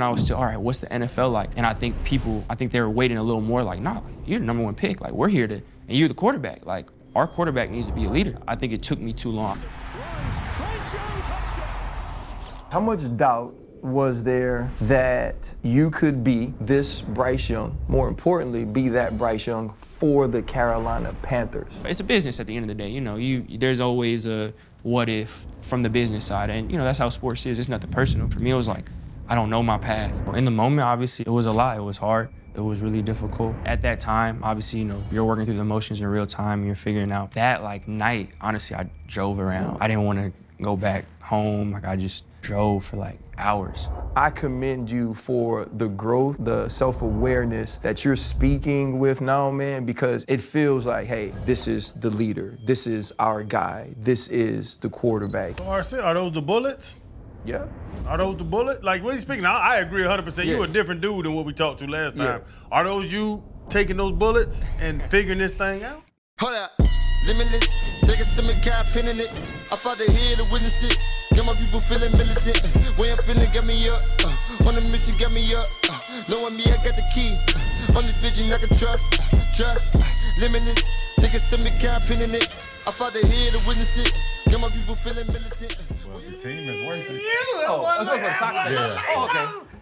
And I was still, all right, what's the NFL like? And I think they were waiting a little more like, nah, you're the number one pick. Like, we're here to, and you're the quarterback. Like, our quarterback needs to be a leader. I think it took me too long. How much doubt was there that you could be this Bryce Young, more importantly, be that Bryce Young for the Carolina Panthers? It's a business at the end of the day. You know, there's always a what if from the business side. And, you know, that's how sports is. It's nothing personal. For me, it was like, I don't know my path. In the moment, obviously, it was a lot. It was hard. It was really difficult. At that time, obviously, you know, you're working through the emotions in real time. You're figuring out that, like, night, honestly, I drove around. I didn't want to go back home. Like, I just drove for, like, hours. I commend you for the growth, the self-awareness that you're speaking with now, man, because it feels like, hey, this is the leader. This is our guy. This is the quarterback. RC, are those the bullets? Yeah. Are those the bullets? Like, what are you speaking? I agree 100%. Yeah. You're a different dude than what we talked to last time. Yeah. Are those you taking those bullets and figuring this thing out? Hold up, limitless. Take a stomach, got pinning it. I fought the head to witness it. Got my people feeling militant. Way I'm feeling, got me up. On the mission, got me up. Knowing me, I got the key. On the vision, I can trust. Limitless. Take a stomach, got pinning it. I fought the head to witness it. Got my people feeling militant. Well, the team is working. Yeah. Oh, okay.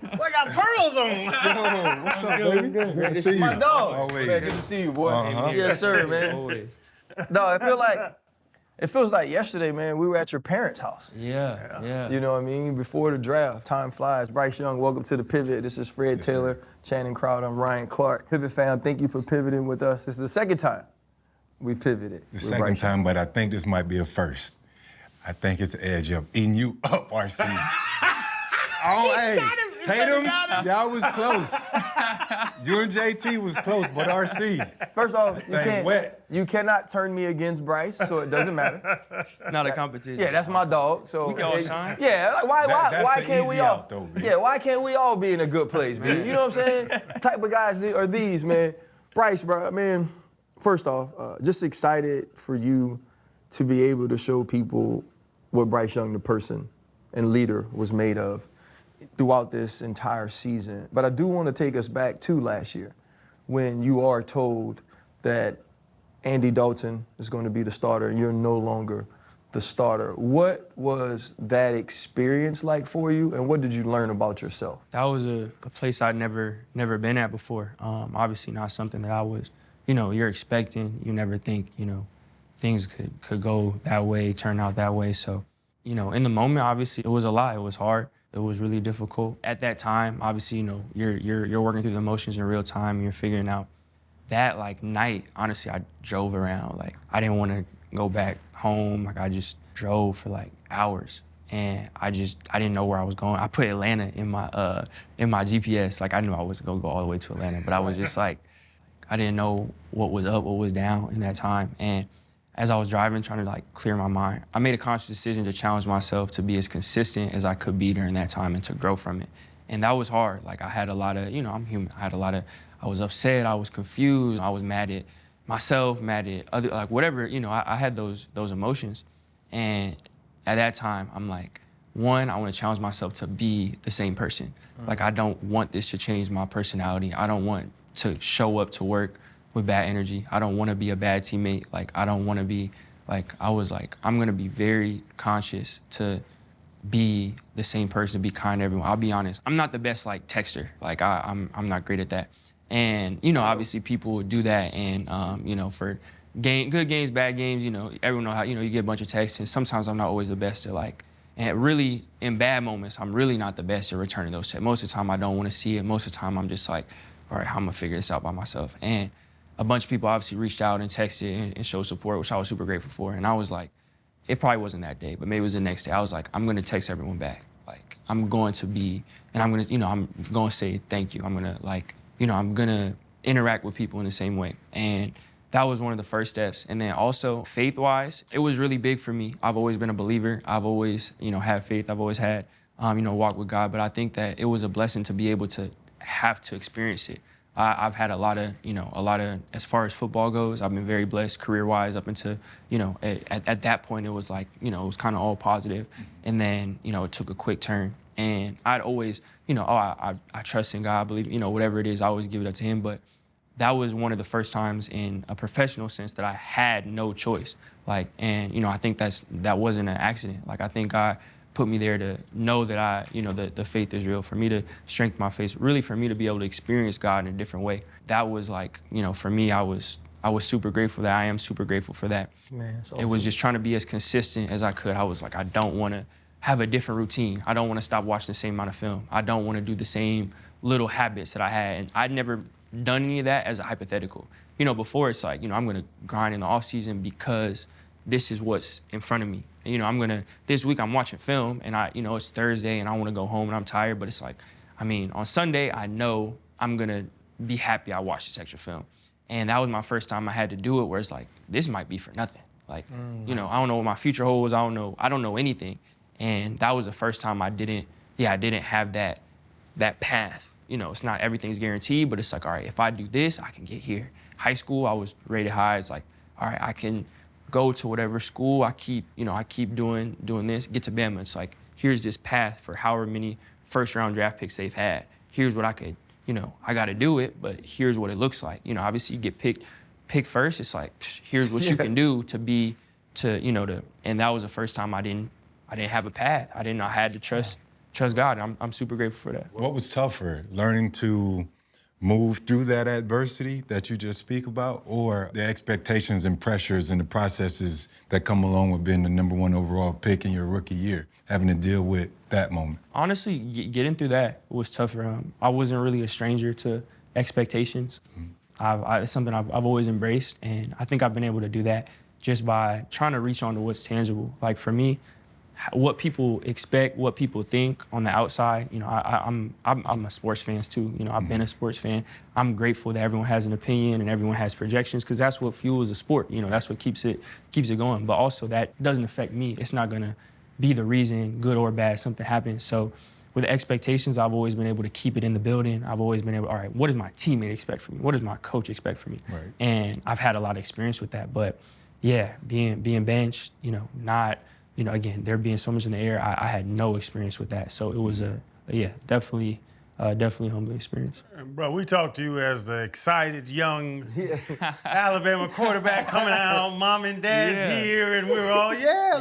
I got pearls on. Yo, what's up, baby? Good to see you. My dog. Always. Man, good to see you, boy. Uh-huh. Yes, sir, man. No, it feels like yesterday, man, we were at your parents' house. Yeah. You know what I mean? Before the draft, time flies. Bryce Young, welcome to the Pivot. This is Fred Taylor, Channing Crowd. I'm Ryan Clark. Pivot fam, thank you for pivoting with us. This is the second time we pivoted. The second time, but I think this might be a first. I think it's the edge of eating you up, RC. Oh, hey, Tatum, y'all was close. You and JT was close, but RC. First off, wet. you cannot turn me against Bryce, so it doesn't matter. Not a competition. Yeah, that's my dog. So we can all shine. Yeah, like why the can't we easy all? out, though, B. Yeah, why can't we all be in a good place, B? You know what I'm saying? Type of guys are these, man. Bryce, bro, man. First off, just excited for you to be able to show people what Bryce Young, the person and leader, was made of throughout this entire season. But I do want to take us back to last year when you are told that Andy Dalton is going to be the starter and you're no longer the starter. What was that experience like for you, and what did you learn about yourself? That was a place I'd never been at before. Obviously not something that I was, you know, you're expecting. You never think, you know, things could go that way, turn out that way. So, you know, in the moment, obviously, it was a lot. It was hard. It was really difficult. At that time, obviously, you know, you're working through the emotions in real time. You're figuring out that, like, night, honestly, I drove around. Like, I didn't want to go back home. Like, I just drove for, like, hours. And I didn't know where I was going. I put Atlanta in my GPS. Like, I knew I wasn't going to go all the way to Atlanta, but I was just like, I didn't know what was up, what was down in that time. And as I was driving, trying to like clear my mind, I made a conscious decision to challenge myself to be as consistent as I could be during that time and to grow from it. And that was hard. Like, I had a lot of, you know, I'm human. I was upset, I was confused, I was mad at myself, mad at other, like whatever, you know, I had those emotions. And at that time, I'm like, one, I want to challenge myself to be the same person. Like, I don't want this to change my personality. I don't want to show up to work with bad energy. I don't want to be a bad teammate. Like, I don't want to be, like, I was like, I'm going to be very conscious to be the same person, be kind to everyone. I'll be honest, I'm not the best, like, texter. Like, I'm not great at that. And, you know, obviously people would do that. And, you know, for good games, bad games, you know, everyone know how, you know, you get a bunch of texts. And sometimes I'm not always the best at, like, and really, in bad moments, I'm really not the best at returning those texts. Most of the time, I don't want to see it. Most of the time, I'm just like, all right, how am I going to figure this out by myself? And a bunch of people obviously reached out and texted and showed support, which I was super grateful for. And I was like, it probably wasn't that day, but maybe it was the next day. I was like, I'm going to text everyone back. Like, I'm going to be, and I'm going to, you know, I'm going to say thank you. I'm going to, like, you know, I'm going to interact with people in the same way. And that was one of the first steps. And then also, faith-wise, it was really big for me. I've always been a believer. I've always, you know, had faith. I've always had, you know, walk with God. But I think that it was a blessing to be able to have to experience it. I've had a lot of, as far as football goes, I've been very blessed career-wise up until, at that point it was like, it was kind of all positive. And then, it took a quick turn. And I'd always, I trust in God, I believe, whatever it is, I always give it up to him. But that was one of the first times in a professional sense that I had no choice. Like, and, I think that wasn't an accident. Like, I think God put me there to know that the faith is real, for me to strengthen my faith, really for me to be able to experience God in a different way. That was like, for me, I was super grateful that I am super grateful for that. Man, that's awesome. It was just trying to be as consistent as I could. I was like, I don't want to have a different routine. I don't want to stop watching the same amount of film. I don't want to do the same little habits that I had. And I'd never done any of that as a hypothetical. Before it's like, I'm going to grind in the off season because this is what's in front of me. This week I'm watching film and it's Thursday and I want to go home and I'm tired, but it's like, on Sunday, I know I'm going to be happy I watched this extra film. And that was my first time I had to do it where it's like, this might be for nothing. Like, I don't know what my future holds. I don't know anything. And that was the first time I didn't have that path. It's not everything's guaranteed, but it's like, all right, if I do this, I can get here. High school, I was rated high. It's like, all right, I can go to whatever school. I keep doing this, get to Bama. It's like, here's this path for however many first-round draft picks they've had. Here's what I could, I got to do it, but here's what it looks like. Obviously you get picked first. It's like, here's what you can do and that was the first time I didn't have a path. I had to trust God. I'm super grateful for that. What was tougher, learning to move through that adversity that you just speak about, or the expectations and pressures and the processes that come along with being the #1 overall pick in your rookie year, having to deal with that moment? Honestly, getting through that was tougher. I wasn't really a stranger to expectations. It's something I've always embraced, and I think I've been able to do that just by trying to reach onto what's tangible. Like for me, what people expect, what people think on the outside. I'm a sports fan too. I've been a sports fan. I'm grateful that everyone has an opinion and everyone has projections because that's what fuels the sport. That's what keeps it going. But also that doesn't affect me. It's not gonna be the reason, good or bad, something happens. So with expectations, I've always been able to keep it in the building. I've always been able, all right, what does my teammate expect from me? What does my coach expect from me? Right. And I've had a lot of experience with that. But yeah, being benched, not. Again, there being so much in the air, I had no experience with that. So it was definitely a humbling experience. Bro, we talked to you as the excited young Alabama quarterback coming out, mom and dad's here, and we were all,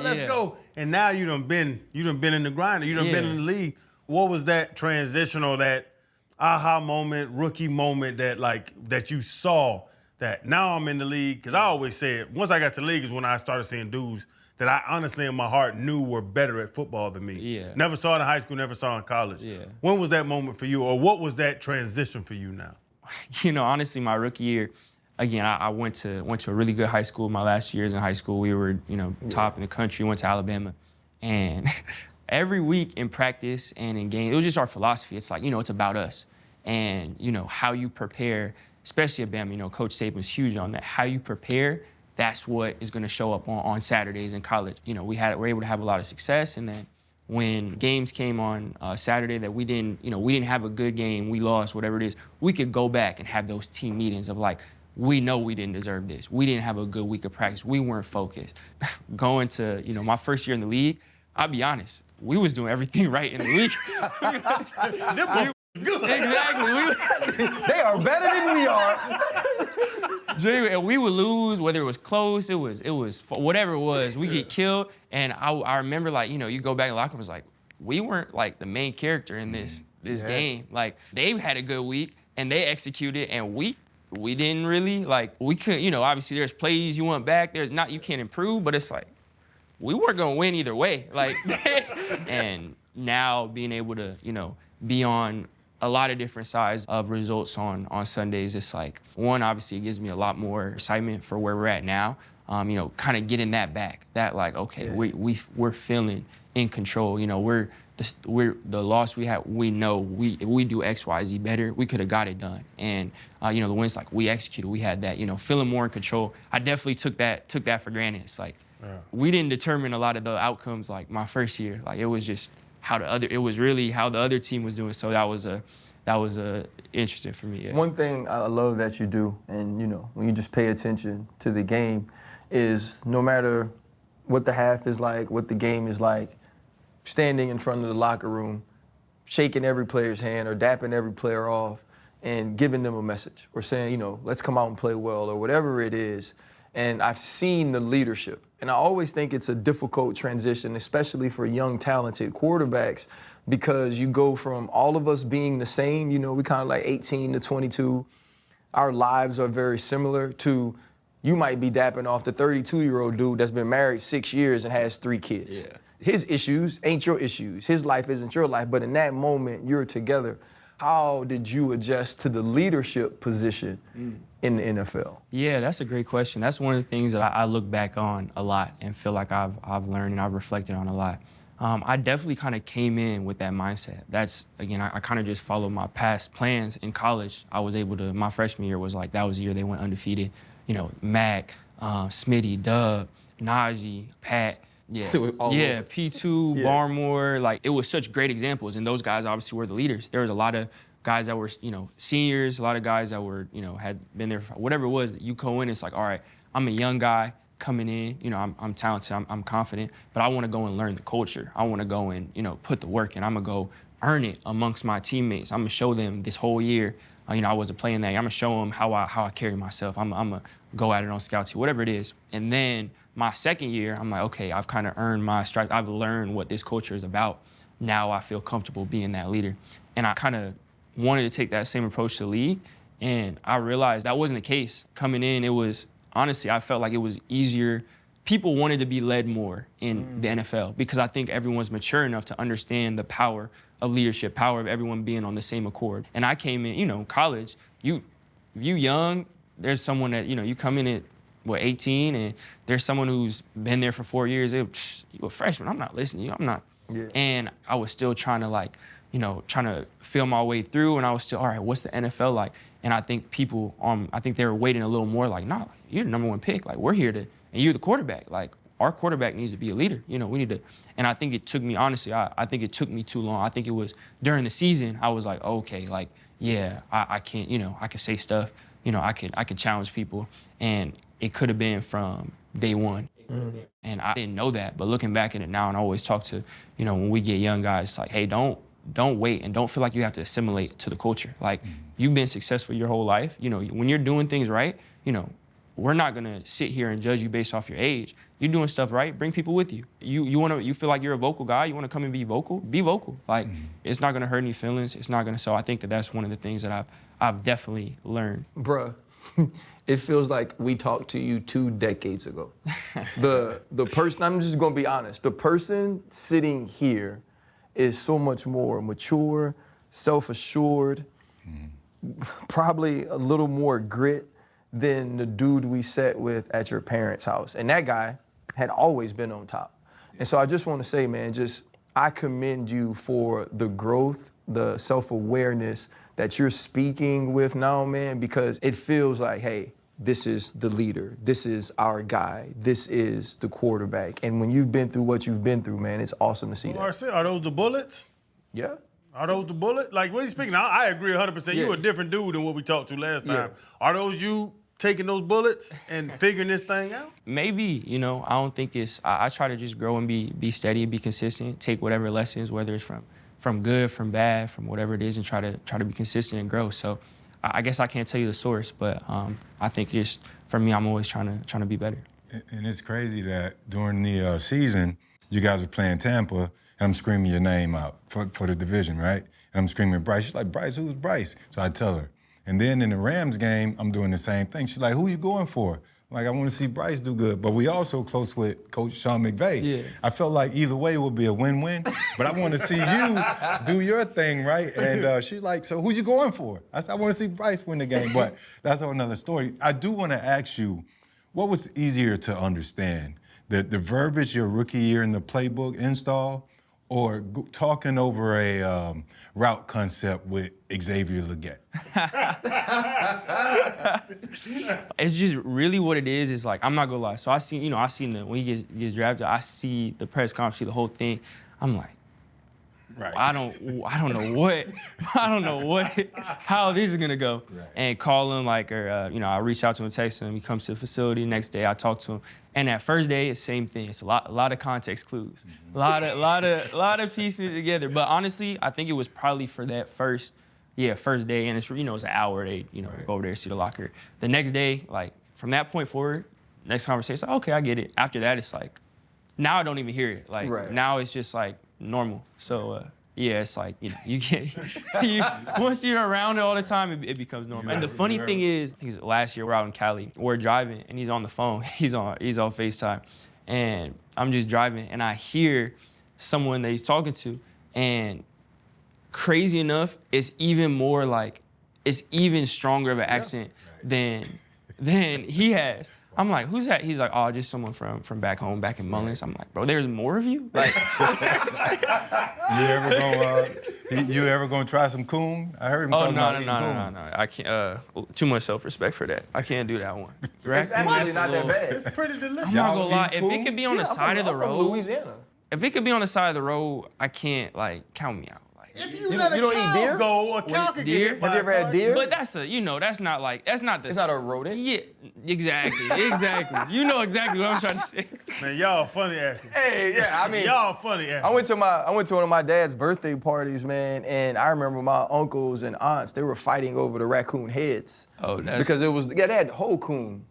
let's go. And now you done been in the grinder, you done been in the league. What was that transition or that aha moment, rookie moment that you saw that now I'm in the league? Because I always said, once I got to the league is when I started seeing dudes that I honestly in my heart knew were better at football than me. Yeah. Never saw it in high school, never saw it in college. Yeah. When was that moment for you, or what was that transition for you now? Honestly, my rookie year, again, I went to a really good high school. My last years in high school, we were, top in the country, went to Alabama. And every week in practice and in game, it was just our philosophy. It's like, it's about us. And, how you prepare, especially at Bama, Coach Saban's huge on that. How you prepare, that's what is going to show up on Saturdays in college. We're able to have a lot of success, and then when games came on Saturday that we didn't have a good game, we lost, whatever it is, we could go back and have those team meetings of like, we know we didn't deserve this. We didn't have a good week of practice. We weren't focused. Going to, my first year in the league, I'll be honest, we was doing everything right in the league. Good. Exactly. They are better than we are. And we would lose, whether it was close, it was whatever it was, we get killed. And I remember, you go back in the locker room, it's like, we weren't the main character in this game. Like, they had a good week and they executed, and we didn't really, we couldn't, obviously there's plays you want back, you can't improve, but it's like, we weren't gonna win either way. And now being able to, be on a lot of different sides of results on Sundays. It's like, one, obviously it gives me a lot more excitement for where we're at now. Kind of getting that back. That okay, we're feeling in control. We're the loss we had. We know if we do X, Y, Z better, we could have got it done. And the wins, we executed. We had that. Feeling more in control. I definitely took that for granted. It's we didn't determine a lot of the outcomes my first year. It was just it was really how the other team was doing. So that was interesting for me. Yeah. One thing I love that you do, and you know, when you just pay attention to the game, is no matter what the half is like, what the game is like, standing in front of the locker room, shaking every player's hand or dapping every player off and giving them a message or saying, you know, let's come out and play well or whatever it is. And I've seen the leadership. And I always think it's a difficult transition, especially for young, talented quarterbacks, because you go from all of us being the same, you know, we kind of like 18 to 22. Our lives are very similar to you might be dapping off the 32-year-old dude that's been married 6 years and has 3 kids. Yeah. His issues ain't your issues. His life isn't your life. But in that moment, you're together. How did you adjust to the leadership position in the NFL? Yeah, that's a great question. That's one of the things that I look back on a lot and feel like I've learned and I've reflected on a lot. I definitely kind of came in with that mindset. That's, again, I kind of just followed my past plans. In college, I was able to, my freshman year was like, that was the year they went undefeated. You know, Mac, Smitty, Dub, Najee, Pat. Yeah, yeah, P2, Barmore, like it was such great examples. And those guys obviously were the leaders. There was a lot of guys that were, you know, seniors, a lot of guys that were, you know, had been there, for whatever it was, that you go in, it's like, all right, I'm a young guy coming in, you know, I'm talented, I'm confident, but I want to go and learn the culture. I want to go and, you know, put the work in. I'm going to go earn it amongst my teammates. I'm going to show them this whole year, you know, I wasn't playing that. I'm going to show them how I carry myself. I'm going to go at it on scout team, whatever it is. And then my second year, I'm like, okay, I've kind of earned my stripes. I've learned what this culture is about. Now I feel comfortable being that leader. And I kind of wanted to take that same approach to the league. And I realized that wasn't the case. Coming in, it was, honestly, I felt like it was easier. People wanted to be led more in the NFL because I think everyone's mature enough to understand the power of leadership, power of everyone being on the same accord. And I came in, you know, college, if you young, there's someone that, you know, you come in at, 18, and there's someone who's been there for 4 years. You a freshman, I'm not listening to you, I'm not. Yeah. And I was still trying to, like, you know, trying to feel my way through, and I was still, all right, what's the NFL like? And I think people, I think they were waiting a little more like, nah, you're the number 1 pick. Like, we're here to, and you're the quarterback. Like, our quarterback needs to be a leader. You know, we need to, and I think it took me, honestly, I think it took me too long. I think it was during the season, I was like, okay, like, yeah, I can't, you know, I can say stuff, you know, I can challenge people, and it could have been from day one. And I didn't know that, but looking back at it now, and I always talk to, you know, when we get young guys, it's like, hey, don't wait and don't feel like you have to assimilate to the culture. Like, you've been successful your whole life. You know, when you're doing things right, you know, we're not gonna sit here and judge you based off your age. You're doing stuff right, bring people with you. You feel like you're a vocal guy, you wanna come and be vocal. Like, it's not gonna hurt any feelings. It's not gonna, so I think that's one of the things that I've definitely learned. Bruh. It feels like we talked to you 2 decades ago. The person, I'm just gonna be honest, the person sitting here is so much more mature, self-assured, probably a little more grit than the dude we sat with at your parents' house. And that guy had always been on top. And so I just wanna say, man, I commend you for the growth, the self-awareness that you're speaking with now, man, because it feels like, hey, this is the leader. This is our guy. This is the quarterback. And when you've been through what you've been through, man, it's awesome to see that. RC, are those the bullets? Yeah. Are those the bullets? Like, what are you speaking? I agree 100%. Yeah. You a different dude than what we talked to last time. Yeah. Are those you taking those bullets and figuring this thing out? Maybe, you know, I don't think it's, I try to just grow and be steady, be consistent, take whatever lessons, whether it's from good, from bad, from whatever it is, and try to be consistent and grow. So I guess I can't tell you the source, but I think just for me, I'm always trying to be better. And it's crazy that during the season, you guys were playing Tampa, and I'm screaming your name out for the division, right? And I'm screaming Bryce. She's like, Bryce, who's Bryce? So I tell her. And then in the Rams game, I'm doing the same thing. She's like, who you going for? Like, I want to see Bryce do good. But we also close with Coach Sean McVay. Yeah. I felt like either way it would be a win-win. But I want to see you do your thing, right? And she's like, so who you going for? I said, I want to see Bryce win the game. But that's another story. I do want to ask you, what was easier to understand? The verbiage your rookie year in the playbook install, or talking over a route concept with Xavier Legette? It's just really what it is. Is like, I'm not gonna lie. So I seen when he gets drafted, I see the press conference, see the whole thing. I'm like, Right. I don't know how these are gonna go. Right. And call him I reach out to him, text him. He comes to the facility. Next day, I talk to him. And that first day, it's the same thing. It's a lot of context clues, a lot of pieces together. But honestly, I think it was probably for that first day, and it's it's an hour. They go over there, see the locker. The next day, like from that point forward, next conversation, okay, I get it. After that, it's like now I don't even hear it. Like now it's just like normal. So it's like you get once you're around it all the time, it becomes normal. And the funny thing is, I think it's last year we're out in Cali, we're driving, and he's on the phone. He's on FaceTime, and I'm just driving, and I hear someone that he's talking to, and crazy enough, it's even stronger of an accent than he has. I'm like, who's that? He's like, oh, just someone from back home, back in Mullins. I'm like, bro, there's more of you? Like, you ever gonna try some coon? I heard him talking about eating coon. No. I can't. Too much self-respect for that. I can't do that one. It's actually not that bad. It's pretty delicious. I'm not gonna lie. If it could be on the side of the I'm from road, Louisiana. if it could be on the side of the road, I can't count me out. If you let a don't eat cow deer? go, a cow can get Deer? hit by Have you ever a had car. deer? But that's that's not the. It's not a rodent. Yeah, exactly. You know exactly what I'm trying to say. Man, y'all funny acting. Hey, yeah, I mean, Y'all funny acting. I went to one of my dad's birthday parties, man, and I remember my uncles and aunts, they were fighting over the raccoon heads. Oh, that's Because they had the whole coon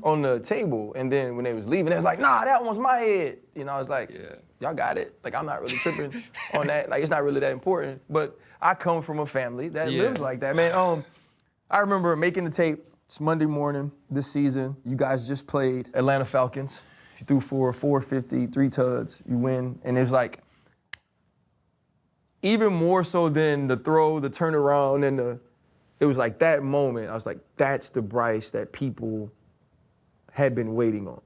on the table, and then when they was leaving, they was like, nah, that one's my head. I was like, y'all got it. Like, I'm not really tripping on that. Like, it's not really that important. But I come from a family that lives like that, man. I remember making the tape. It's Monday morning this season. You guys just played Atlanta Falcons. You threw for 450, 3 tuds. You win, and it's like, even more so than the throw, the turnaround, and it was like that moment. I was like, that's the Bryce that people had been waiting on.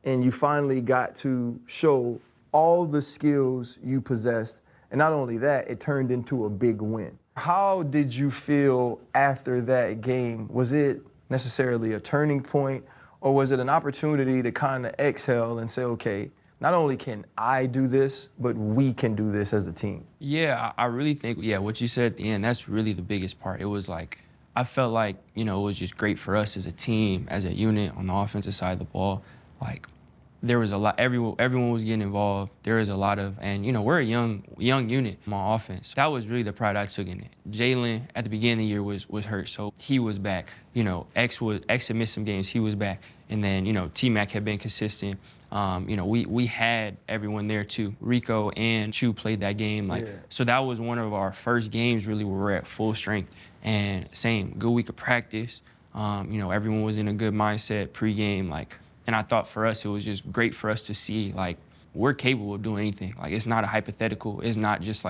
And you finally got to show all the skills you possessed. And not only that, it turned into a big win. How did you feel after that game? Was it necessarily a turning point, or was it an opportunity to kind of exhale and say, okay, not only can I do this, but we can do this as a team? Yeah, I really think, what you said at the end, that's really the biggest part. It was like, I felt like, it was just great for us as a team, as a unit on the offensive side of the ball. Like, there was a lot, everyone was getting involved. There was a lot of, and we're a young unit on offense. That was really the pride I took in it. Jalen at the beginning of the year was hurt, so he was back. X had missed some games, he was back. And then, T-Mac had been consistent. We had everyone there too. Rico and Chu played that game. So that was one of our first games really where we're at full strength. And good week of practice. Everyone was in a good mindset pregame. And I thought for us, it was just great for us to see, we're capable of doing anything. It's not a hypothetical. It's not just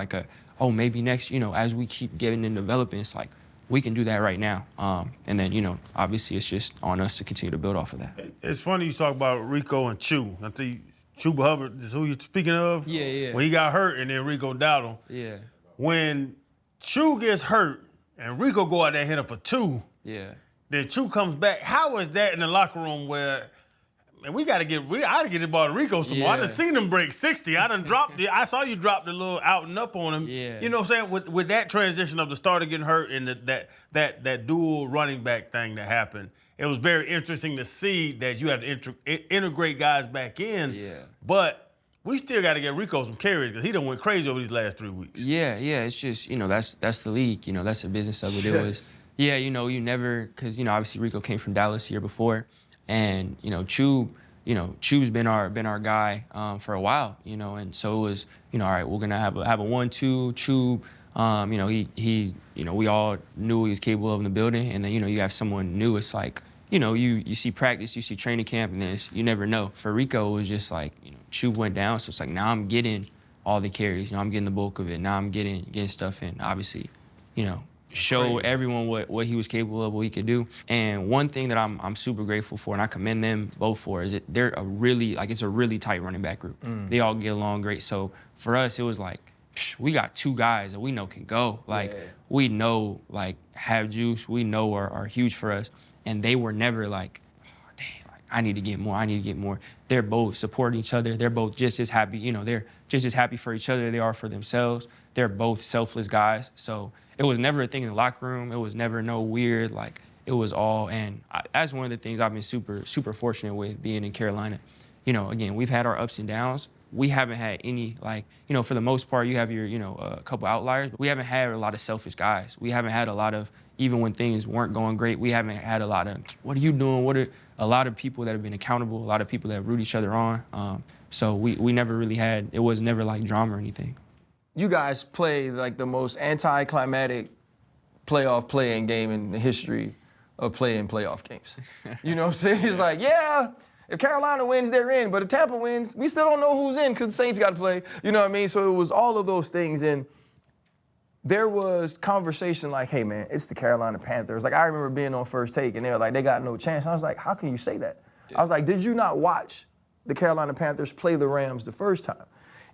maybe next, as we keep getting and developing, it's we can do that right now. And then, obviously it's just on us to continue to build off of that. It's funny you talk about Rico and Chu. I think Chuba Hubbard is who you're speaking of? Yeah. When he got hurt and then Rico dialed him. Yeah. When Chu gets hurt and Rico go out there and hit him for 2, then Chu comes back. How is that in the locker room where, man, I gotta get the ball to Rico some more. I done seen him break 60. I saw you drop the little out and up on him. Yeah. You know what I'm saying? With that transition of the starter getting hurt and that dual running back thing that happened, it was very interesting to see that you have to integrate guys back in. Yeah. But we still got to get Rico some carries because he done went crazy over these last 3 weeks. Yeah. It's just, that's the league. That's the business of it. It was, you never, because, obviously Rico came from Dallas the year before. And, Chu's been our guy for a while, and so it was, all right, we're gonna have a 1-2. Chu, we all knew he was capable of in the building, and then you have someone new. It's you see practice, you see training camp, and then you never know. For Rico, it was just Chu went down, so it's now I'm getting all the carries, I'm getting the bulk of it. Now I'm getting stuff in, obviously, show everyone what he was capable of, what he could do. And one thing that I'm super grateful for, and I commend them both for, is that they're it's a really tight running back group. They all get along great. So for us, it was we got 2 guys that we know can go. We know have juice. We know are huge for us. And they were never I need to get more. They're both supporting each other. They're both just as happy. They're just as happy for each other as they are for themselves. they're both selfless guys. So it was never a thing in the locker room. It was never no weird, like, it was all, and that's one of the things I've been super fortunate with being in Carolina. You know, again, we've had our ups and downs. We haven't had any, like, you know, for the most part, you have your, you know, a couple outliers, but we haven't had a lot of selfish guys. We haven't had a lot of, even when things weren't going great, we haven't had a lot of, what are you doing? A lot of people that have been accountable, a lot of people that root each other on. So we never really had, it was never like drama or anything. You guys play like the most anticlimactic playoff playing game in the history of playing playoff games. You know what I'm saying? It's like, yeah, if Carolina wins, they're in. But if Tampa wins, we still don't know who's in because the Saints got to play. You know what I mean? So it was all of those things. And there was conversation like, hey, man, it's the Carolina Panthers. Like, I remember being on First Take, and they were like, they got no chance. I was like, how can you say that? I was like, did you not watch the Carolina Panthers play the Rams the first time?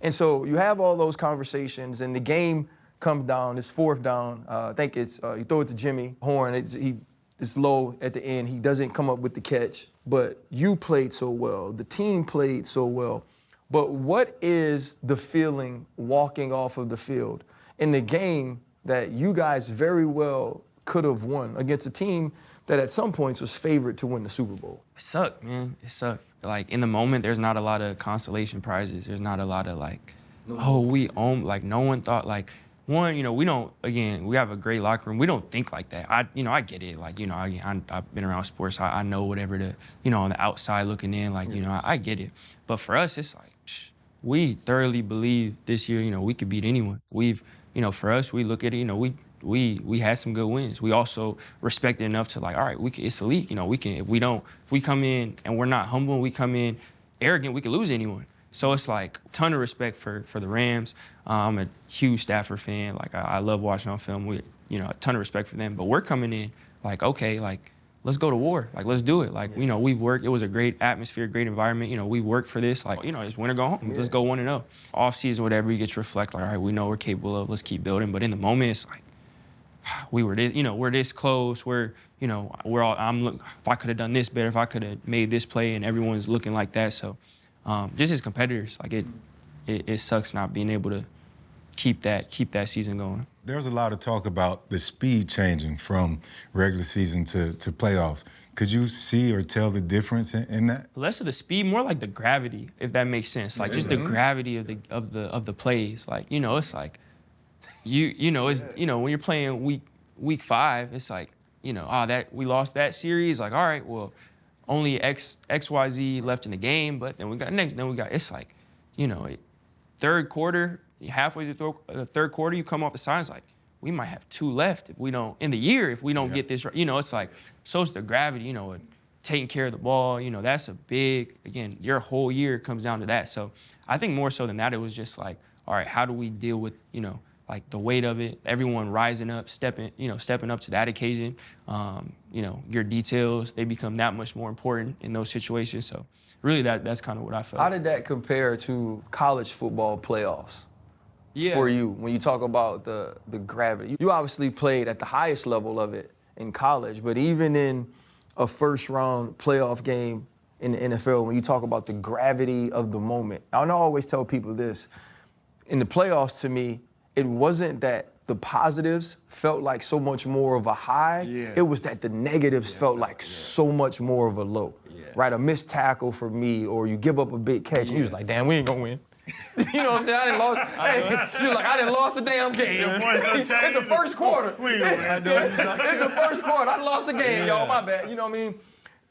And so you have all those conversations, and the game comes down. It's fourth down. I think it's you throw it to Jimmy Horn. It's low at the end. He doesn't come up with the catch. But you played so well. The team played so well. But what is the feeling walking off of the field in the game that you guys very well could have won against a team that at some points was favored to win the Super Bowl? It sucked, man. It sucked. Like, in the moment, there's not a lot of consolation prizes. There's not a lot of, like, we own, like, no one thought, like, one, you know, we don't, again, we have a great locker room. We don't think like that. I get it. Like, you know, I've been around sports. I know whatever the, you know, on the outside looking in, like, you know, I get it. But for us, it's like, we thoroughly believe this year, you know, we could beat anyone. We've, you know, for us, we look at it, you know, we had some good wins. We also respect it enough to, like, all right, it's a league. You know, we can, if we come in and we're not humble and we come in arrogant, we could lose anyone. So it's like a ton of respect for the Rams. I'm a huge Stafford fan. Like, I love watching on film. We, you know, a ton of respect for them. But we're coming in like, okay, like, let's go to war. Like, let's do it. Like, you know, we've worked. It was a great atmosphere, great environment. You know, we worked for this. Like, you know, it's win or go home. Yeah. Let's go 1-0. Off season, whatever, you get to reflect. Like, all right, we know we're capable of. Let's keep building. But in the moment, it's like, we were this, you know, we're this close. We're, you know, we're all. If I could have done this better, if I could have made this play, and everyone's looking like that. So, just as competitors, like it sucks not being able to keep that season going. There's a lot of talk about the speed changing from regular season to playoffs. Could you see or tell the difference in that? Less of the speed, more like the gravity, if that makes sense. Like, just the gravity of the plays. Like, you know, it's like you know, it's, you know, when you're playing week 5, it's like, you know, that we lost that series. Like, all right, well, only XYZ left in the game, but then we got it's like, you know, third quarter, halfway through the third quarter, you come off the sides like, we might have 2 left if we don't, in the year, if we don't get this right. You know, it's like, so it's the gravity, you know, taking care of the ball, you know, that's a big, again, your whole year comes down to that. So I think more so than that, it was just like, all right, how do we deal with, you know, like the weight of it, everyone rising up, stepping up to that occasion. You know, your details, they become that much more important in those situations. So really that's kind of what I felt. How did that compare to college football playoffs for you when you talk about the gravity? You obviously played at the highest level of it in college, but even in a first round playoff game in the NFL, when you talk about the gravity of the moment, I always tell people this, in the playoffs, to me, it wasn't that the positives felt like so much more of a high. Yeah. It was that the negatives felt like so much more of a low. Yeah. Right? A missed tackle for me, or you give up a big catch, and you was like, damn, we ain't gonna win. You know what I'm saying? I didn't lost the damn game. In the first quarter. In the first quarter, I lost the game, y'all, my bad. You know what I mean?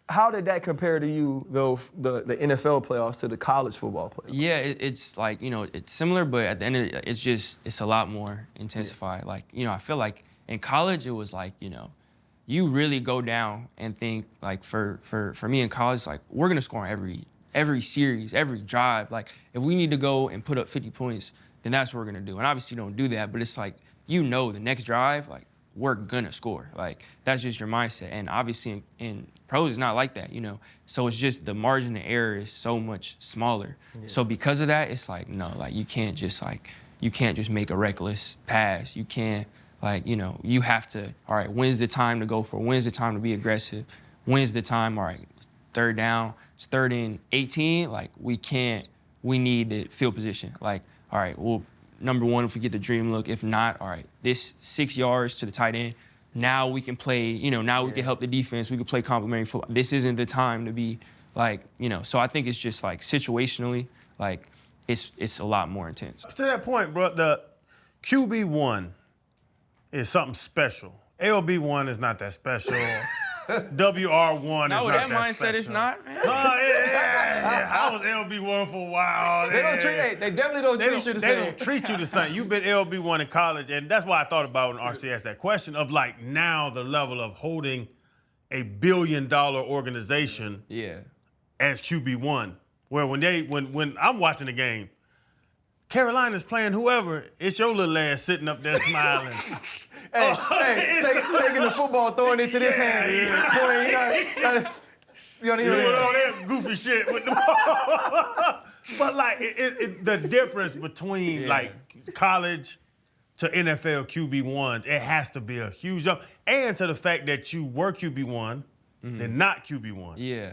How did that compare to you, though, the NFL playoffs to the college football playoffs? Yeah, it's like, you know, it's similar, but at the end of it, it's a lot more intensified. Yeah. Like, you know, I feel like in college, it was like, you know, you really go down and think, like, for me in college, like, we're going to score on every series, every drive. Like, if we need to go and put up 50 points, then that's what we're going to do. And obviously you don't do that, but it's like, you know, the next drive, like, we're gonna score. Like, that's just your mindset. And obviously in pros, it's not like that, you know? So it's just the margin of error is so much smaller. Yeah. So because of that, it's like, no, like, you can't just make a reckless pass. You can't, like, you know, you have to, all right, when's the time to go for it? When's the time to be aggressive? When's the time, all right, third down, it's 3rd and 18, like, we need the field position. Like, all right, well, number one if we get the dream look. If not, all right, this 6 yards to the tight end. Now we can play, now we can help the defense. We can play complementary football. This isn't the time to be like, So I think it's just like situationally, like it's a lot more intense. To that point, bro, the QB1 is something special. LB1 is not that special. WR1 is not that mindset special. is not, man. Yeah. I was LB1 for a while. They don't treat. They definitely don't treat you the They same. don't treat you the same. You've been LB1 in college, and that's why I thought about when RC asked that question of like now the level of holding a $1 billion organization as QB1, where when I'm watching the game, Carolina's playing whoever, it's your little ass sitting up there smiling. Taking the football, throwing it to this hand. You doing all that goofy shit with the ball. But like the difference between like college to NFL QB1s, it has to be a huge jump. And to the fact that you were QB1, then not QB1. Yeah.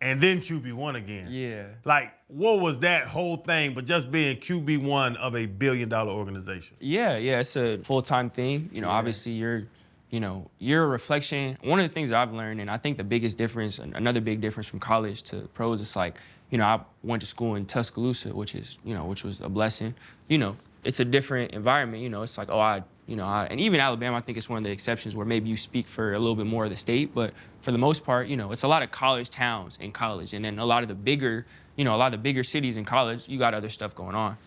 And then QB1 again. Yeah. Like, what was that whole thing, but just being QB1 of a $1 billion organization? Yeah, it's a full-time thing. Obviously you're a reflection. One of the things that I've learned, and I think the biggest difference, another big difference from college to pros, it's like, I went to school in Tuscaloosa, which was a blessing. It's a different environment. It's like, and even Alabama, I think it's one of the exceptions where maybe you speak for a little bit more of the state, but for the most part, it's a lot of college towns in college, and then a lot of the bigger cities in college, you got other stuff going on.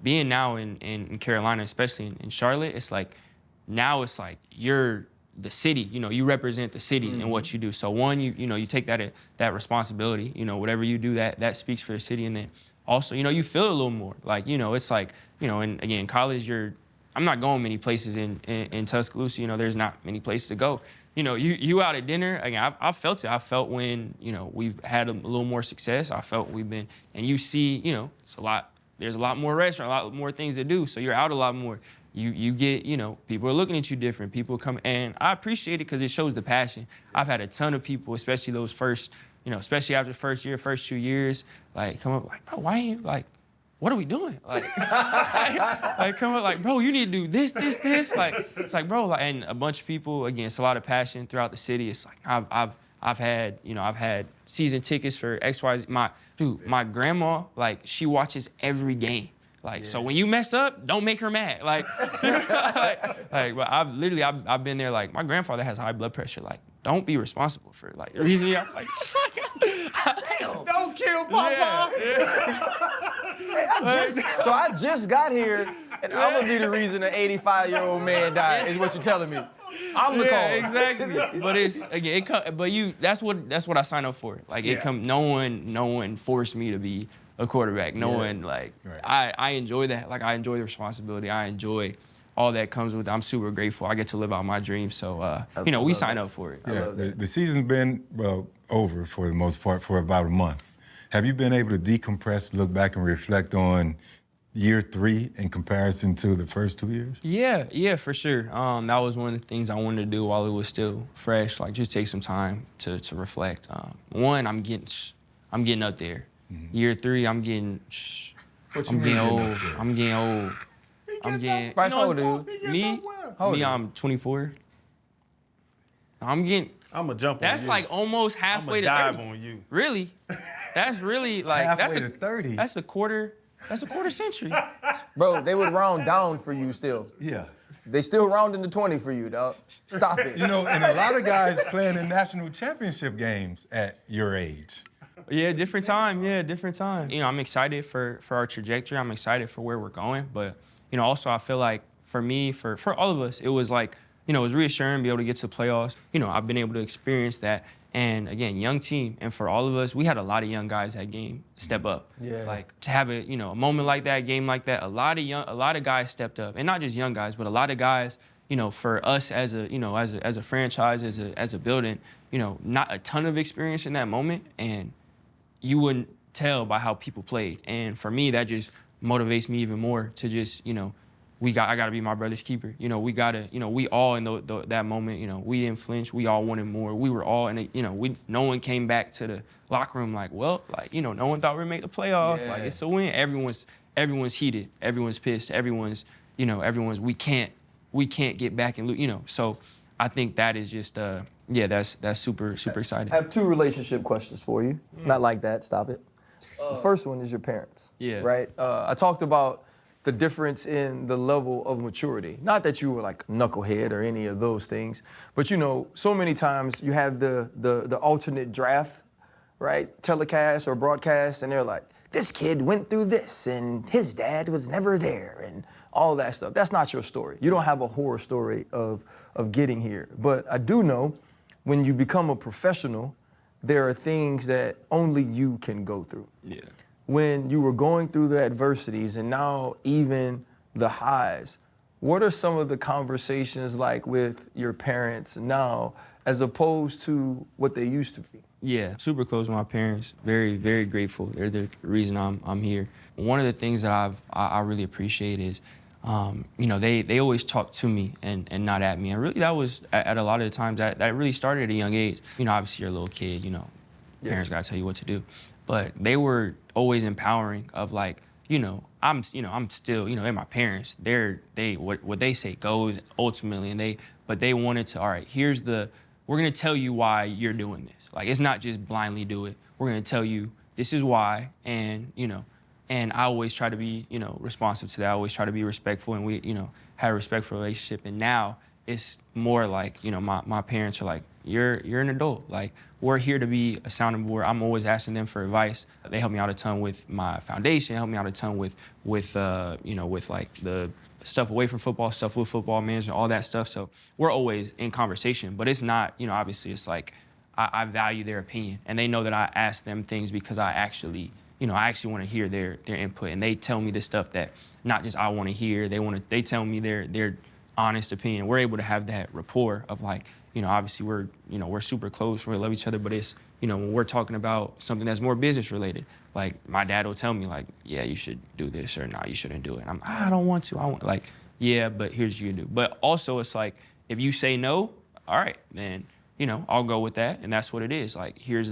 Being now in Carolina, especially in Charlotte, it's like, now it's like you're the city, you represent the city in what you do. So one, you take that responsibility, whatever you do, that speaks for the city, and then also, you feel a little more. Like, it's like, and again, college, I'm not going many places in Tuscaloosa. There's not many places to go. You out at dinner. Again, I felt it. I felt when we've had a little more success. I felt we've been, and you see, it's a lot. There's a lot more restaurants, a lot more things to do. So you're out a lot more. You get, people are looking at you different. People come, and I appreciate it because it shows the passion. I've had a ton of people, especially those first, especially after the first 2 years, like come up like, bro, why ain't you like? What are we doing? Like, come up like, bro, you need to do this. Like, it's like, bro, like, and a bunch of people, again, it's a lot of passion throughout the city. It's like, I've had season tickets for XYZ. My grandma, like, she watches every game. Like, so when you mess up, don't make her mad. Like, but I've been there, like, my grandfather has high blood pressure. Like, don't be responsible for, like, the reason I'm like, Damn. Don't kill Papa. So I just got here, and I'm gonna be the reason an 85-year-old man died. Is what you're telling me? I'm the cause. Yeah, exactly. But it's again, that's what I signed up for. Like no one forced me to be a quarterback. No one I enjoy that. Like I enjoy the responsibility. I enjoy all that comes with it. I'm super grateful. I get to live out my dream. So we sign up for it. Yeah, the season's been over for the most part for about a month. Have you been able to decompress, look back, and reflect on year 3 in comparison to the first 2 years? Yeah, for sure. That was one of the things I wanted to do while it was still fresh. Like just take some time to reflect. One, I'm getting up there. Mm-hmm. Year 3, I'm getting old. I'm getting old. Bryce, how old are you? Me, I'm 24. I'm a jump on that's you. like almost halfway to 30. I'm a dive on you. Really? That's really like halfway to 30. That's a quarter century. Bro, they would round down for you still. Yeah. They still rounding the 20 for you, dog. Stop it. And a lot of guys playing in national championship games at your age. Yeah, different time. I'm excited for our trajectory. I'm excited for where we're going. But, also I feel like for me, for all of us, it was like, it was reassuring to be able to get to the playoffs. I've been able to experience that. And again, young team. And for all of us, we had a lot of young guys that game step up. Yeah. Like to have a moment like that, a game like that, a lot of guys stepped up. And not just young guys, but a lot of guys, for us as a franchise, as a building, not a ton of experience in that moment. And you wouldn't tell by how people played. And for me, that just motivates me even more to just, I got to be my brother's keeper. We got to, we all in that moment, we didn't flinch. We all wanted more. We were all in it, no one came back to the locker room like, no one thought we'd make the playoffs. Yeah. Like, it's a win. everyone's heated, everyone's pissed, everyone's we can't get back and So I think that is just that's super exciting. I have 2 relationship questions for you. Not like that. Stop it. The first one is your parents. Yeah. Right. I talked about the difference in the level of maturity. Not that you were like a knucklehead or any of those things, but so many times you have the alternate draft, right? Telecast or broadcast, and they're like, this kid went through this and his dad was never there and all that stuff. That's not your story. You don't have a horror story of getting here. But I do know when you become a professional, there are things that only you can go through. Yeah. When you were going through the adversities and now even the highs, what are some of the conversations like with your parents now as opposed to what they used to be? Yeah, super close with my parents. Very, very grateful. They're the reason I'm here. One of the things that I really appreciate is, they always talk to me and not at me. And really, that was at a lot of the times that really started at a young age. Obviously you're a little kid. Parents gotta tell you what to do, but they were always empowering. Of like, I'm still, they're my parents. What they say goes ultimately, but they wanted to. All right, we're gonna tell you why you're doing this. Like, it's not just blindly do it. We're gonna tell you this is why, and and I always try to be, responsive to that. I always try to be respectful, and we, had a respectful relationship. And now it's more like, my parents are like, you're an adult. Like, we're here to be a sounding board. I'm always asking them for advice. They help me out a ton with my foundation. Help me out a ton with like the stuff away from football, stuff with football management, all that stuff. So we're always in conversation, but it's not, obviously it's like, I value their opinion, and they know that I ask them things because I actually want to hear their input, and they tell me the stuff that not just I want to hear. They tell me their honest opinion. We're able to have that rapport of like, obviously we're super close, we love each other, but it's, when we're talking about something that's more business related, like my dad will tell me like, yeah, you should do this, or no, you shouldn't do it. And I don't want to. I want, like, yeah, but here's what you do. But also it's like, if you say no, all right, then, I'll go with that, and that's what it is. Like, here's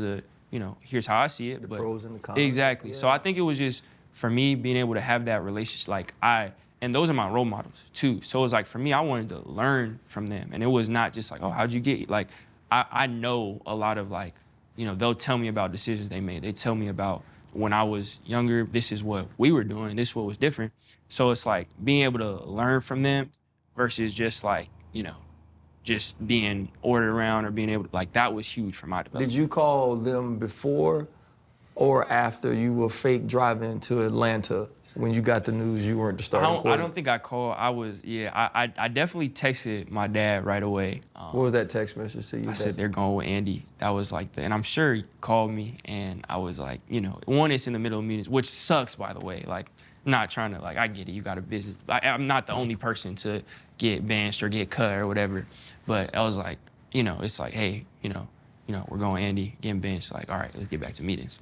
here's how I see it. The but pros and the cons. Exactly. Yeah. So I think it was just, for me, being able to have that relationship, and those are my role models too. So it was like, for me, I wanted to learn from them. And it was not just like, oh, how'd you get, like, I know a lot of, like, they'll tell me about decisions they made. They tell me about when I was younger, this is what we were doing, this is what was different. So it's like being able to learn from them versus just like, just being ordered around or being able to, like, that was huge for my development. Did you call them before or after you were fake driving to Atlanta when you got the news you weren't the starting quarterback? I don't think I called. I definitely texted my dad right away. What was that text message to you? I said, they're going with Andy. That was like and I'm sure he called me, and I was like, one, it's in the middle of meetings, which sucks, by the way. Like, not trying to, like, I get it, you got a business. I'm not the only person to get benched or get cut or whatever. But I was like, it's like, hey, we're going Andy, getting benched. Like, all right, let's get back to meetings.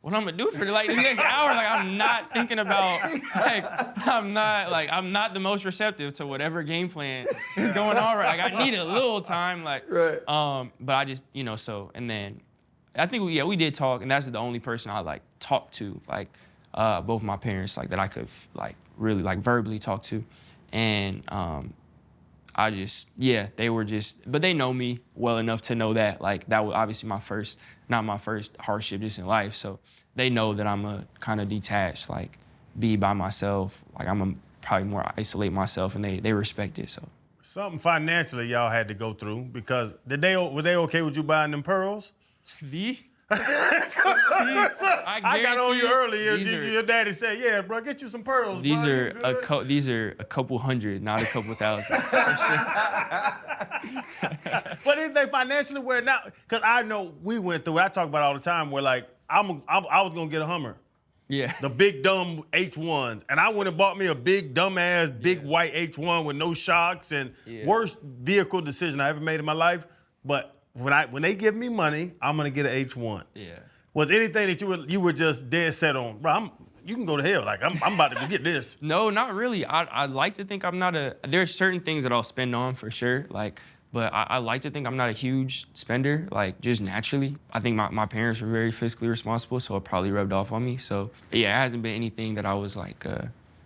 What I'm gonna do for like the next hour? Like, I'm not thinking about, like, I'm not the most receptive to whatever game plan is going on. Right, like, I need a little time, like, right. But I just, so, and then I think we did talk, and that's the only person I like talked to, like, both my parents, like, that I could like really like verbally talk to, and I just, they were just, but they know me well enough to know that, like, that was obviously not my first hardship just in life. So they know that I'm a kind of detached, like, be by myself. Like, I'm a probably more isolate myself, and they respect it. So something financially y'all had to go through, because were they okay with you buying them pearls? Me? I got on you earlier. Your daddy said, "Yeah, bro, get you some pearls." These bro, these are a couple hundred, not a couple thousand. But if they financially were now, because I know we went through it. I talk about it all the time. Where like I was gonna get a Hummer. Yeah. The big dumb H1s, and I went and bought me a big dumbass big white H1 with no shocks, and worst vehicle decision I ever made in my life. But when they give me money, I'm gonna get an H1. Yeah. Was anything that you were just dead set on, bro? You can go to hell. Like, I'm about to get this. No, not really. I like to think I'm not there's certain things that I'll spend on for sure. Like, But I like to think I'm not a huge spender, like just naturally. I think my parents were very fiscally responsible, so it probably rubbed off on me. So yeah, it hasn't been anything that I was like,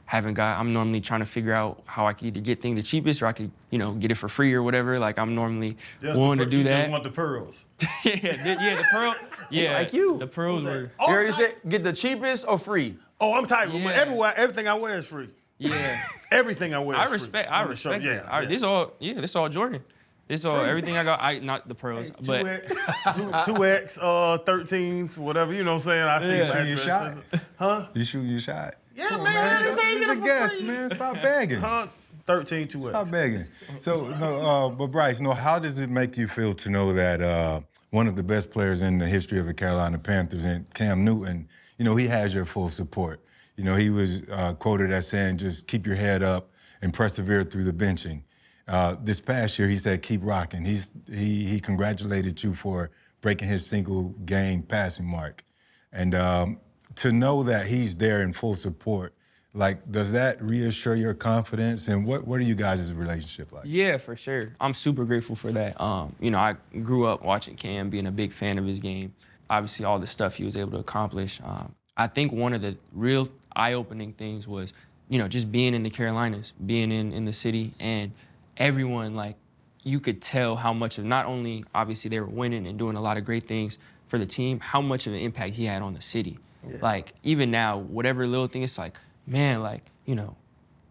haven't got. I'm normally trying to figure out how I could either get things the cheapest or I could, get it for free or whatever. Like I'm normally willing to do you that. Just want the pearls. The pearl. Yeah, Like you. The pearls were. You already said get the cheapest or free. Oh, I'm tight. Yeah. Everything I wear is free. Yeah. Everything I wear is I free. respect Yeah, that. This all Jordan. This all everything I got. Not the pearls, but 2X, 13s, whatever. You know what I'm saying? I see shooting your shot? Huh? You shooting your shot? Yeah, Come on, man. This is a guess, man. Stop begging. 13, 2X. Stop begging. So, but Bryce, how does it make you feel to know that one of the best players in the history of the Carolina Panthers, and Cam Newton, he has your full support? He was quoted as saying, just keep your head up and persevere through the benching. This past year, he said, keep rocking. He congratulated you for breaking his single game passing mark. And to know that he's there in full support, does that reassure your confidence? And what are you guys' relationship like? Yeah, for sure. I'm super grateful for that. I grew up watching Cam, being a big fan of his game. Obviously, all the stuff he was able to accomplish. I think one of the real eye-opening things was, just being in the Carolinas, being in the city, and everyone, you could tell how much of, not only obviously they were winning and doing a lot of great things for the team, how much of an impact he had on the city. Yeah. Even now, whatever little thing, it's man,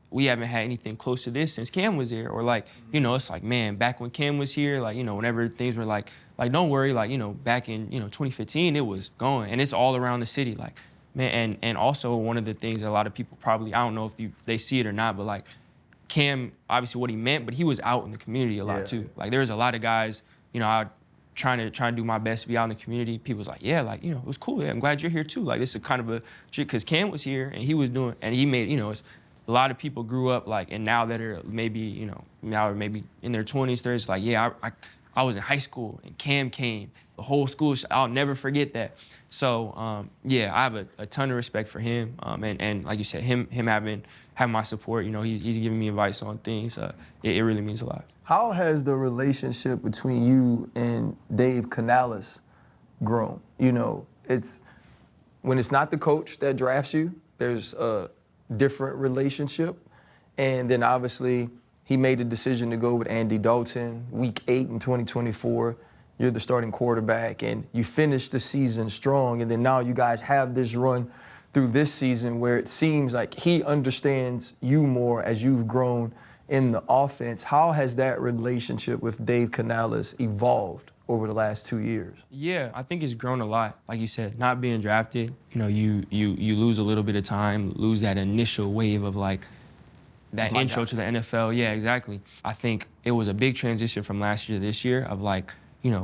we haven't had anything close to this since Cam was here. Or it's man, back when Cam was here, whenever things were don't worry, back in, 2015, it was going. And it's all around the city, man. And also one of the things that a lot of people probably, I don't know if they see it or not, but Cam, obviously what he meant, but he was out in the community a lot too. There's a lot of guys, I trying to do my best to be out in the community. People's it was cool. Yeah, I'm glad you're here too. This is kind of a trick because Cam was here and he was doing, and he made, it's a lot of people grew up and now that are maybe, now are maybe in their 20s, 30s, I was in high school and Cam came. The whole school, I'll never forget that. So, I have a ton of respect for him. And like you said, him having my support, he's giving me advice on things. It really means a lot. How has the relationship between you and Dave Canales grown? It's when it's not the coach that drafts you, there's a different relationship. And then obviously he made the decision to go with Andy Dalton, week 8 in 2024. You're the starting quarterback and you finished the season strong. And then now you guys have this run through this season where it seems like he understands you more as you've grown in the offense. How has that relationship with Dave Canales evolved over the last 2 years? Yeah, I think it's grown a lot. Like you said, not being drafted, you lose a little bit of time, lose that initial wave of that intro to the NFL. Yeah, exactly. I think it was a big transition from last year to this year of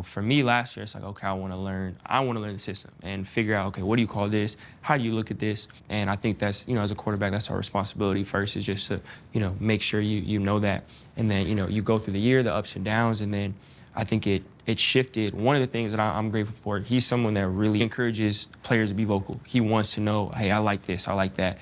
for me last year, it's okay, I want to learn the system and figure out, okay, what do you call this? How do you look at this? And I think that's, as a quarterback, that's our responsibility first is just to, make sure you know that. And then, you go through the year, the ups and downs, and then I think it shifted. One of the things that I'm grateful for, he's someone that really encourages players to be vocal. He wants to know, hey, I like this, I like that,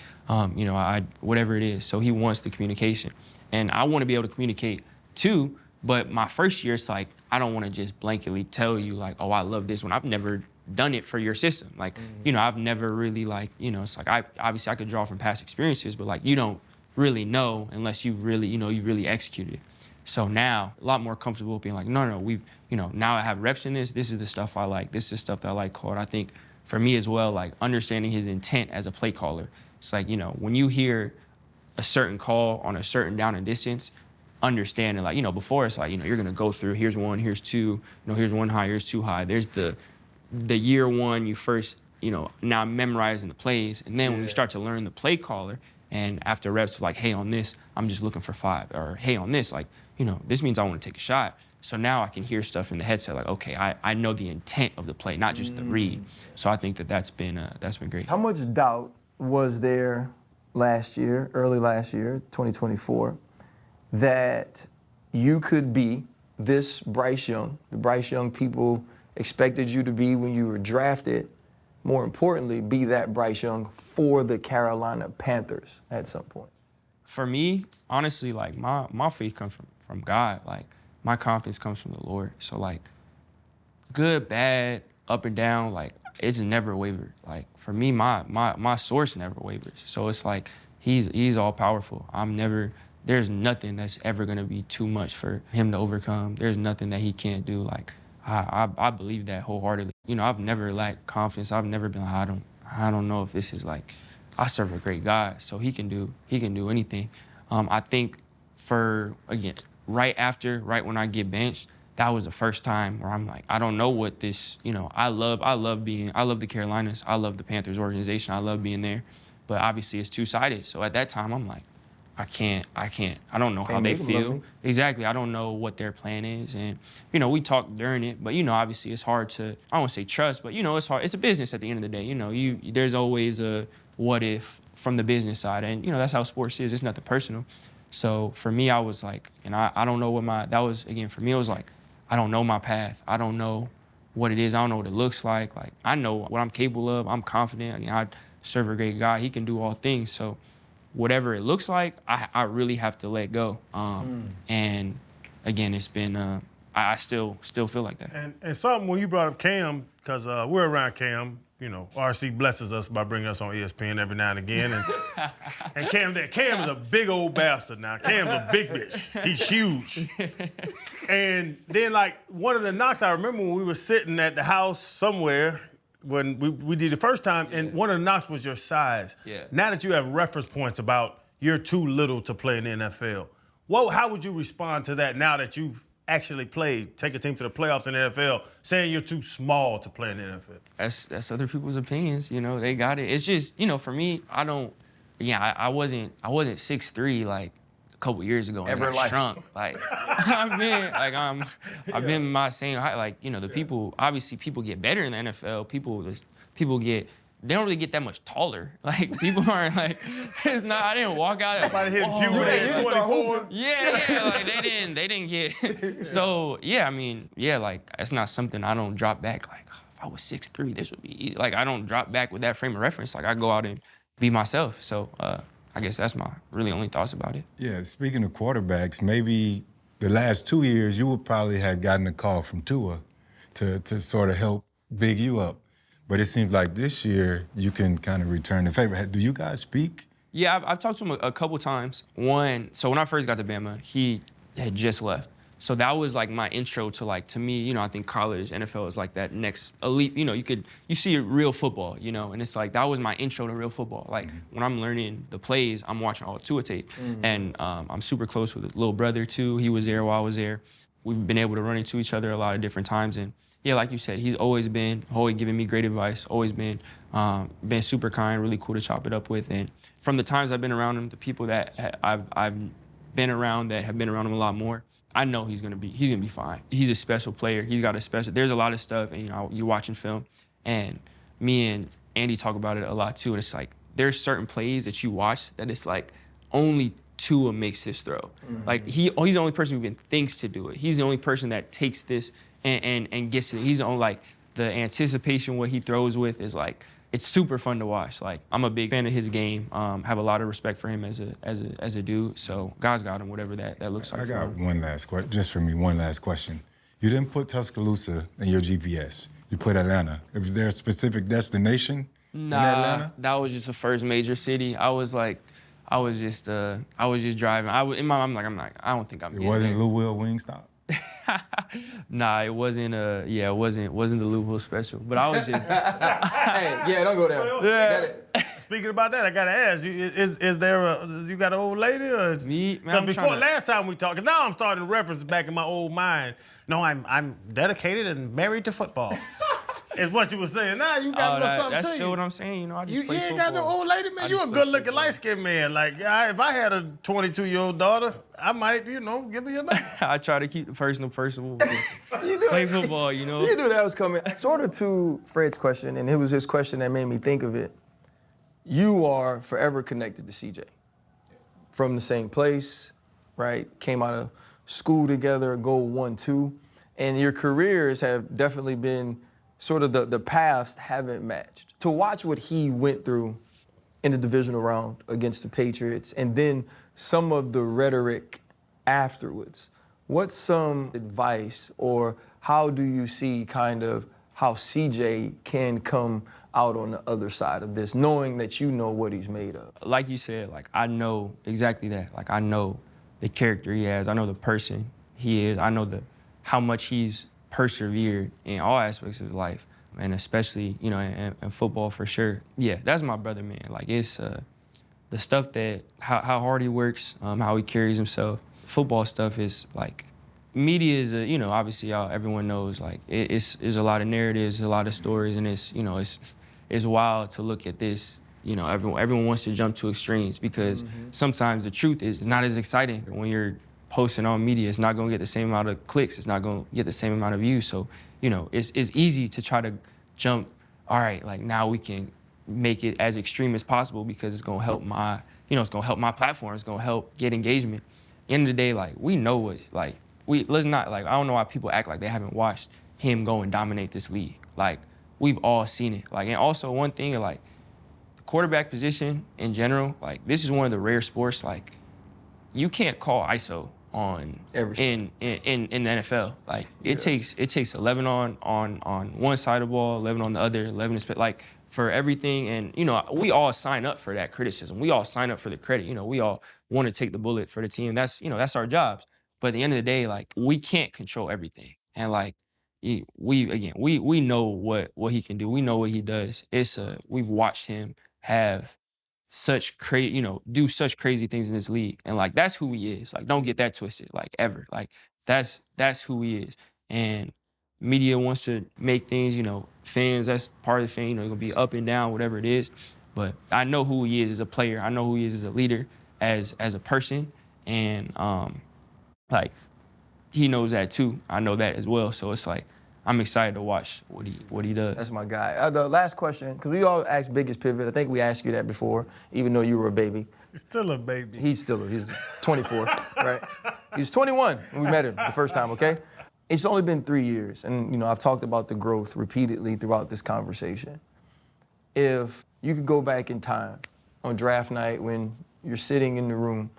whatever it is. So he wants the communication. And I want to be able to communicate too. But my first year, it's I don't want to just blanketly tell you oh, I love this one. I've never done it for your system. I've never really obviously I could draw from past experiences, but you don't really know unless you really, you really executed it. So now a lot more comfortable being no, we've, now I have reps in this. This is the stuff I like. This is the stuff that I like called. I think for me as well, understanding his intent as a play caller. It's when you hear a certain call on a certain down and distance, understanding before it's you're gonna go through, here's one, here's two, here's one high, here's two high. There's the year one, you first, now memorizing the plays, and then when you start to learn the play caller, and after reps hey, on this, I'm just looking for 5, or hey, on this, this means I want to take a shot. So now I can hear stuff in the headset okay, I know the intent of the play, not just the read. So I think that's been great. How much doubt was there early last year, 2024, that you could be this Bryce Young, the Bryce Young people expected you to be when you were drafted, more importantly, be that Bryce Young for the Carolina Panthers at some point? For me, honestly, my faith comes from God. my confidence comes from the Lord. So like, good, bad, up and down, like it's never wavered. Like for me, my source never wavers. So it's like he's all powerful. There's nothing that's ever gonna be too much for him to overcome. There's nothing that he can't do. Like I believe that wholeheartedly. You know, I've never lacked confidence. I've never been like, I don't know if this is like, I serve a great God, so he can do anything. I think right when I get benched, that was the first time where I'm like, I don't know what this, you know, I love the Carolinas. I love the Panthers organization. I love being there. But obviously it's two-sided. So at that time, I'm like, I don't know how they feel. Exactly. I don't know what their plan is. And, you know, we talked during it, but, you know, obviously it's hard to, I won't say trust, but, you know, it's hard. It's a business at the end of the day. You know, there's always a what if from the business side. And, you know, that's how sports is. It's nothing personal. So for me, I was like, and I don't know for me, it was like, I don't know my path. I don't know what it is. I don't know what it looks like. Like, I know what I'm capable of. I'm confident. You know, I serve a great God. He can do all things. So whatever it looks like, I really have to let go. And again, it's been, I still feel like that. And something when you brought up Cam, because we're around Cam, you know, RC blesses us by bringing us on ESPN every now and again. And Cam is a big old bastard now. Cam's a big bitch. He's huge. And then, like, one of the knocks, I remember when we were sitting at the house somewhere when we did the first time, and one of the knocks was your size. Yeah. Now that you have reference points about you're too little to play in the NFL, how would you respond to that now that you've actually take a team to the playoffs in the NFL, saying you're too small to play in the NFL? That's other people's opinions, you know, they got it. It's just, you know, for me, I wasn't 6'3" like a couple years ago and I shrunk. Like I've been my same height. Like, you know, obviously people get better in the NFL. They don't really get that much taller. Like, people aren't like, I didn't walk out. Somebody hit puberty at 24. Yeah, like they didn't get. So yeah, I mean, yeah, like it's not something I don't drop back. Like, oh, if I was 6'3", this would be easy. Like, I don't drop back with that frame of reference. Like, I go out and be myself. So I guess that's my really only thoughts about it. Yeah, speaking of quarterbacks, maybe the last 2 years you would probably have gotten a call from Tua to sort of help big you up. But it seems like this year you can kind of return the favor. Do you guys speak? Yeah, I've talked to him a couple times. So when I first got to Bama, he had just left. So that was like my intro to me, you know, I think college, NFL is like that next elite, you know, you see real football, you know, and it's like, that was my intro to real football. Like, when I'm learning the plays, I'm watching all the Tua tape. And I'm super close with his little brother too. He was there while I was there. We've been able to run into each other a lot of different times. And yeah, like you said, he's always giving me great advice, always been super kind, really cool to chop it up with. And from the times I've been around him, the people that I've been around that have been around him a lot more, I know he's gonna be fine. He's a special player. There's a lot of stuff, and you know, you're watching film, and me and Andy talk about it a lot too. And it's like, there's certain plays that you watch that it's like only Tua makes this throw. Like, he's the only person who even thinks to do it. He's the only person that takes this and gets it. He's the only, like, the anticipation what he throws with is like, it's super fun to watch. Like, I'm a big fan of his game. Have a lot of respect for him as a dude. So God's got him, whatever that looks like. I got one last question, just for me, one last question. You didn't put Tuscaloosa in your GPS. You put Atlanta. Was there a specific destination in Atlanta? That was just the first major city. I was just driving. In my mind, I'm like, I don't think I'm getting there. It wasn't Louisville Wingstop? Nah, it wasn't it wasn't the Louisville special. But I was just Hey, yeah, don't go there. Yeah. Speaking about that, I gotta ask you: is there you got an old lady or me? Man, before last time we talked? Cause now I'm starting to reference back in my old mind. No, I'm dedicated and married to football. Is what you were saying. Now you got a little something that's to you. still what I'm saying. You know, I just You play ain't football. got no old lady, man. You a good-looking, light-skinned man. Like, if I had a 22-year-old daughter, I might, you know, give her your number. I try to keep the personal. You knew Play football, you know. You knew that was coming. Sort of to Fred's question, and it was his question that made me think of it. You are forever connected to CJ. From the same place, right? Came out of school together, goal 1-2. And your careers have definitely been sort of the paths haven't matched. To watch what he went through in the divisional round against the Patriots, and then some of the rhetoric afterwards, what's some advice, or how do you see kind of how CJ can come out on the other side of this, knowing that you know what he's made of? Like you said, like, I know exactly that. Like, I know the character he has. I know the person he is. I know how much he's persevered in all aspects of his life, and especially, you know, in football for sure. Yeah, that's my brother, man. Like, it's the stuff that, how hard he works, how he carries himself. Football stuff is like, media is you know, obviously everyone knows, like, it's a lot of narratives, a lot of stories, and it's, you know, it's wild to look at this. You know, everyone wants to jump to extremes because sometimes the truth is not as exciting. When you're posting on media, it's not gonna get the same amount of clicks, it's not gonna get the same amount of views. So, you know, it's easy to try to jump, all right, like, now we can make it as extreme as possible because it's gonna help my, you know, it's gonna help my platform, it's gonna help get engagement. End of the day, like, we know what's, like, let's not, like, I don't know why people act like they haven't watched him go and dominate this league. Like, we've all seen it. Like, and also one thing, like, the quarterback position in general, like, this is one of the rare sports, like, you can't call ISO on in the NFL. Like, it takes 11 on one side of the ball, 11 on the other, 11 is like, for everything. And, you know, we all sign up for that criticism. We all sign up for the credit. You know, we all want to take the bullet for the team. That's, you know, that's our jobs. But at the end of the day, like, we can't control everything. And, like, we know what he can do. We know what he does. We've watched him have such crazy, you know, do such crazy things in this league. And, like, that's who he is. Like, don't get that twisted, like, ever. Like, that's who he is. And media wants to make things, you know, fans, that's part of the thing, you know, it's gonna be up and down, whatever it is. But I know who he is as a player. I know who he is as a leader, as a person. And, like, he knows that too. I know that as well. So it's like, I'm excited to watch what he does. That's my guy. The last question, because we all asked biggest pivot. I think we asked you that before, even though you were a baby. He's still a baby. He's 24, right? He was 21 when we met him the first time, okay? It's only been 3 years, and, you know, I've talked about the growth repeatedly throughout this conversation. If you could go back in time on draft night when you're sitting in the room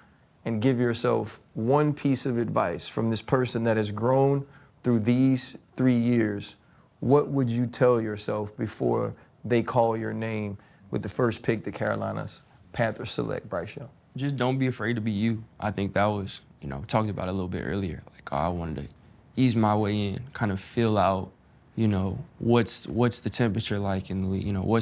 and give yourself one piece of advice from this person that has grown through these 3 years, what would you tell yourself before they call your name with the first pick the Carolina Panthers select Bryce Young? Just don't be afraid to be you. I think that was, you know, talked about it a little bit earlier. Like, I wanted to ease my way in, kind of feel out, you know, what's the temperature like in the league, you know,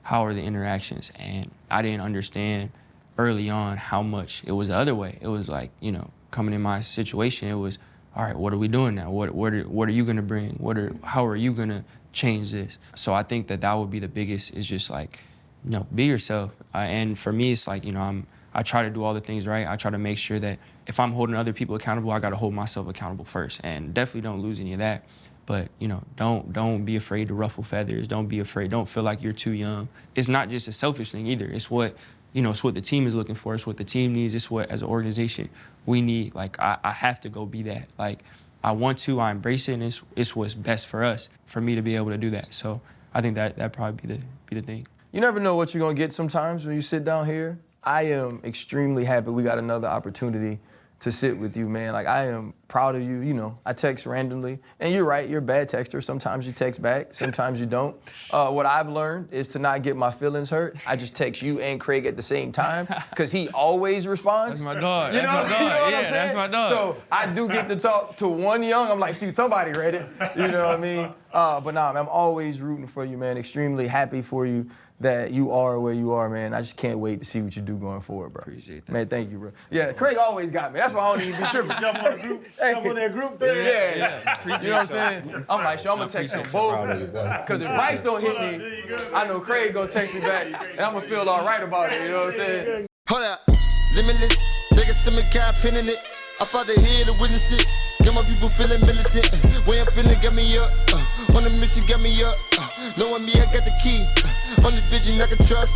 how are the interactions? And I didn't understand early on how much it was the other way. It was like, you know, coming in my situation, it was, all right, what are we doing now? What are you gonna bring? How are you gonna change this? So I think that would be the biggest, is just like, you know, be yourself. And for me, it's like, you know, I try to do all the things right. I try to make sure that if I'm holding other people accountable, I gotta hold myself accountable first, and definitely don't lose any of that. But, you know, don't be afraid to ruffle feathers. Don't be afraid. Don't feel like you're too young. It's not just a selfish thing either. It's what, you know, it's what the team is looking for. It's what the team needs. It's what, as an organization, we need. Like, I have to go be that. Like, I want to. I embrace it, and it's what's best for us, for me to be able to do that. So I think that'd probably be the thing. You never know what you're gonna get sometimes when you sit down here. I am extremely happy we got another opportunity to sit with you, man. Like, I am proud of you. You know, I text randomly, and you're right, you're a bad texter. Sometimes you text back, sometimes you don't. What I've learned is to not get my feelings hurt. I just text you and Craig at the same time, because he always responds. That's my dog. You know what I'm saying? That's my dog. So I do get to talk to one Young. I'm like, see, somebody read it. You know what I mean? But nah, man, I'm always rooting for you, man. Extremely happy for you that you are where you are, man. I just can't wait to see what you do going forward, bro. Appreciate that. Man, thank you, bro. Yeah, Craig always got me. That's why I don't even be tripping. Jump on the group. Jump on that group thing. Yeah. You know what I'm saying? I'm like, I'm gonna text them both. Because if Bryce don't hit me, I know Craig gonna text me back, and I'm gonna feel all right about it. You know what I'm saying? Hold up, limitless, niggas stomach got pinning it. I fought the head to witness it. Got my people feeling militant. Way I'm feeling got me up. On the mission got me up. Knowing me, I got the key. On the vision I can trust.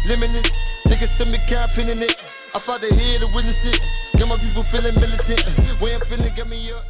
Limitless, niggas stomach got pinning it. I fought the head to witness it. Got my people feeling militant. Way I'm feeling got me up.